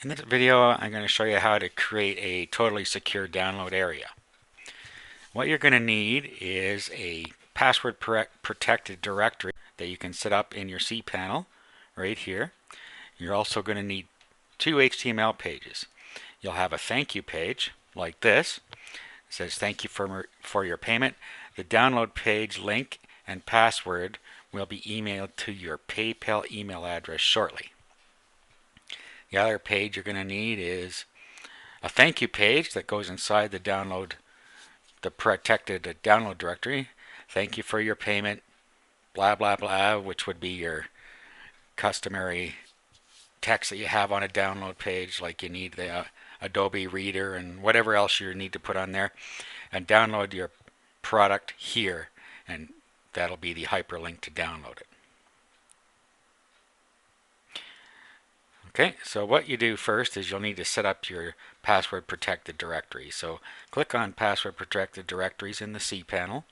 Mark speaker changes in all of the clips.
Speaker 1: In this video, I'm going to show you how to create a totally secure download area. What you're going to need is a password protected directory that you can set up in your cPanel right here. You're also going to need two HTML pages. You'll have a thank you page like this. It says thank you for your payment. The download page link and password will be emailed to your PayPal email address shortly. The other page you're going to need is a thank you page that goes inside the protected download directory. Thank you for your payment, blah, blah, blah, which would be your customary text that you have on a download page, like you need the Adobe Reader and whatever else you need to put on there, and download your product here, and that'll be the hyperlink to download it. Okay, so what you do first is you'll need to set up your password protected directory. So click on password protected directories in the cPanel.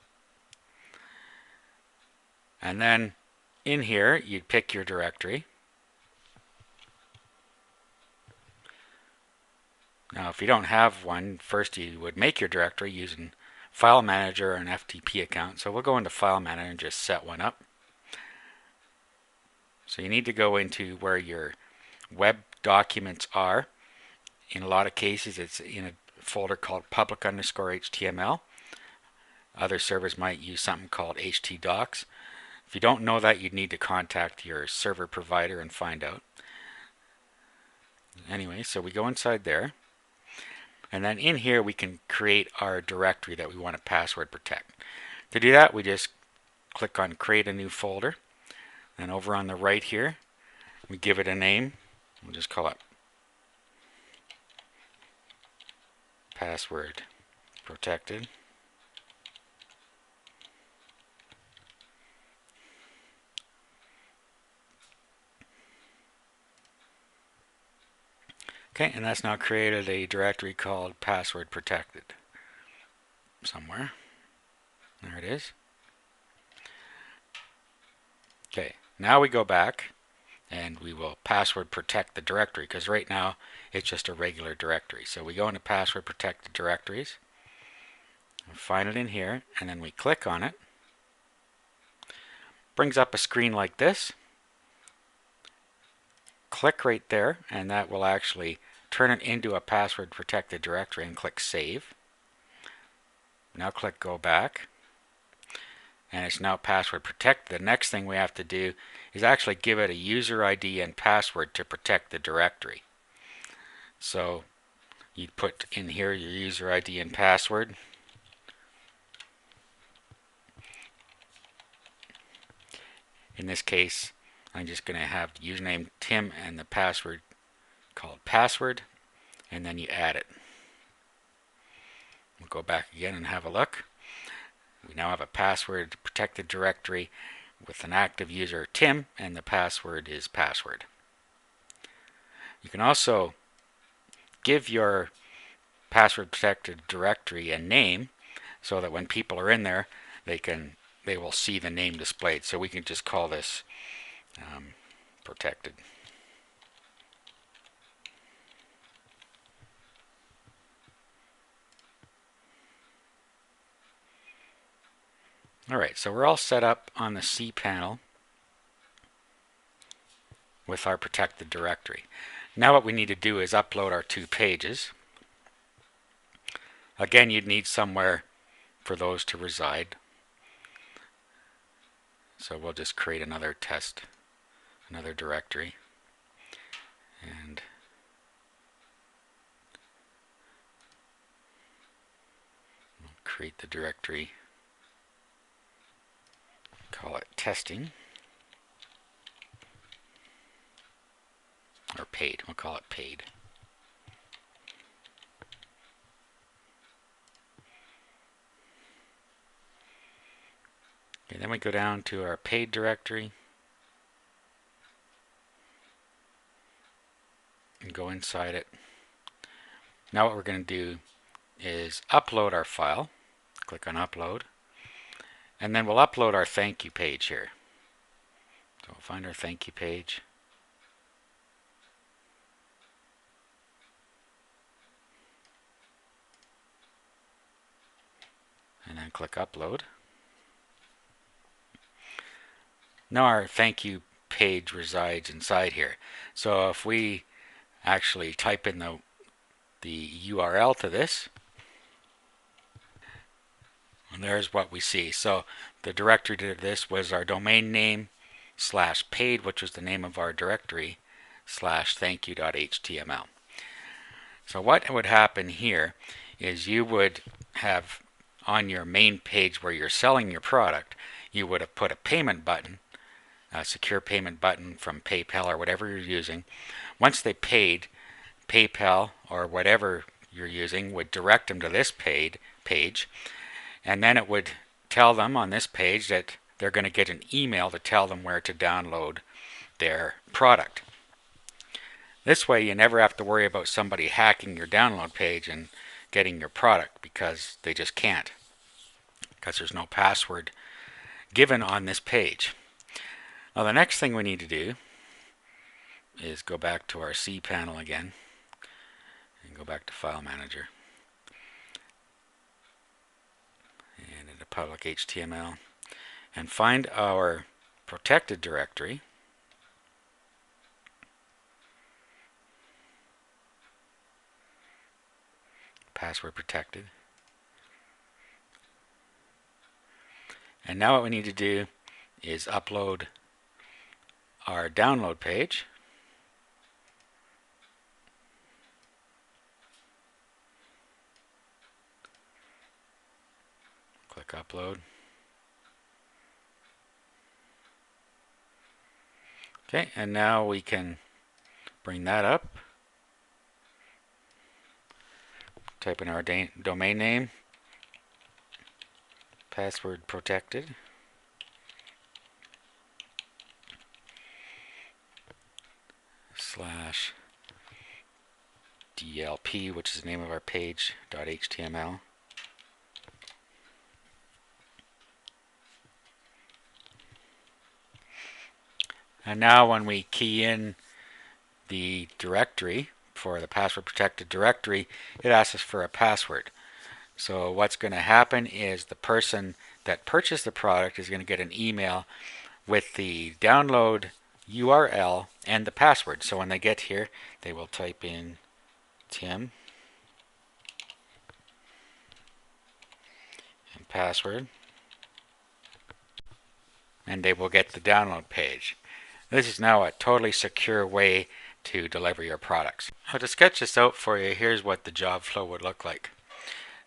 Speaker 1: And then in here, you'd pick your directory. Now, if you don't have one, first you would make your directory using File Manager or an FTP account. So we'll go into File Manager and just set one up. So you need to go into where your web documents are. In a lot of cases, it's in a folder called public_HTML. Other servers might use something called htdocs. If you don't know that, you'd need to contact your server provider and find out. Anyway, so we go inside there. And then in here, we can create our directory that we want to password protect. To do that, we just click on Create a New Folder. And over on the right here, we give it a name. We'll just call it Password Protected. Okay, and that's now created a directory called Password Protected somewhere. There it is. Okay, now we go back and we will password protect the directory, because right now it's just a regular directory. So we go into password protected directories, find it in here, and then we click on it. Brings up a screen like this. Click right there, and that will actually turn it into a password protected directory, and click Save. Now click Go Back, and it's now password protected. The next thing we have to do is actually give it a user ID and password to protect the directory. So you put in here your user ID and password. In this case, I'm just going to have the username Tim and the password called password, and then you add it. We'll go back again and have a look. We now have a password protected directory with an active user Tim, and the password is password. You can also give your password protected directory a name so that when people are in there, they will see the name displayed. So we can just call this protected. Alright, so we're all set up on the cPanel with our protected directory. Now what we need to do is upload our two pages. Again, you'd need somewhere for those to reside. So we'll just create another directory. And we'll create the directory, call it testing, or paid. We'll call it paid. Okay, then we go down to our paid directory and go inside it. Now what we're going to do is upload our file. Click on upload, and then we'll upload our thank you page here. So we'll find our thank you page. and then click upload. Now our thank you page resides inside here. So if we actually type in the URL to this, and there's what we see. So the directory to this was our domain name / paid, which was the name of our directory, / thankyou.html. So what would happen here is you would have on your main page where you're selling your product, you would have put a payment button, a secure payment button from PayPal or whatever you're using. Once they paid, PayPal or whatever you're using would direct them to this page, and then it would tell them on this page that they're going to get an email to tell them where to download their product. This way you never have to worry about somebody hacking your download page and getting your product, because they just can't, because there's no password given on this page. Now the next thing we need to do is go back to our cPanel again and go back to File Manager and into public HTML and find our protected directory. Password protected. And now what we need to do is upload our download page. Click upload. Okay, and now we can bring that up. Type in our domain name, password protected, /DLP, which is the name of our page, .html. And now when we key in the directory for the password protected directory, it asks us for a password. So what's going to happen is the person that purchased the product is going to get an email with the download URL and the password. So when they get here, they will type in Tim and password, and they will get the download page. This is now a totally secure way to deliver your products. Now to sketch this out for you, here's what the job flow would look like.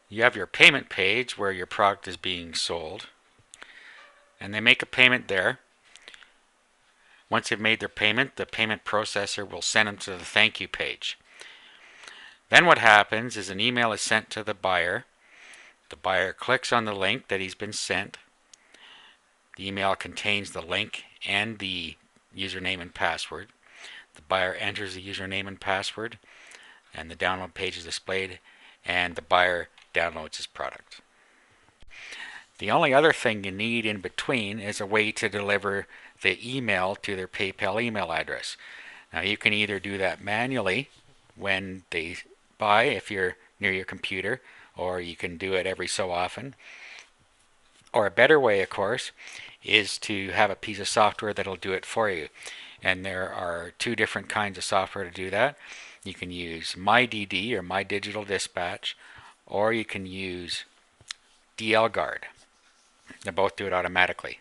Speaker 1: You have your payment page where your product is being sold, and they make a payment there. Once they've made their payment, the payment processor will send them to the thank you page. Then what happens is an email is sent to the buyer. The buyer clicks on the link that he's been sent. The email contains the link and the username and password. The buyer enters the username and password, and the download page is displayed, and the buyer downloads his product. The only other thing you need in between is a way to deliver the email to their PayPal email address. Now you can either do that manually when they buy, if you're near your computer, or you can do it every so often. Or a better way, of course, is to have a piece of software that'll do it for you. And there are two different kinds of software to do that. You can use MyDD or My Digital Dispatch, or you can use DLGuard. They both do it automatically.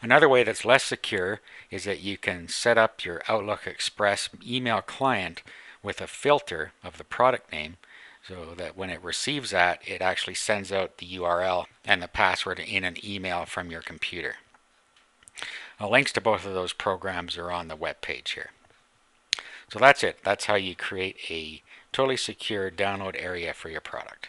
Speaker 1: Another way that's less secure is that you can set up your Outlook Express email client with a filter of the product name, so that when it receives that, it actually sends out the URL and the password in an email from your computer. Links to both of those programs are on the web page here. So that's it. That's how you create a totally secure download area for your product.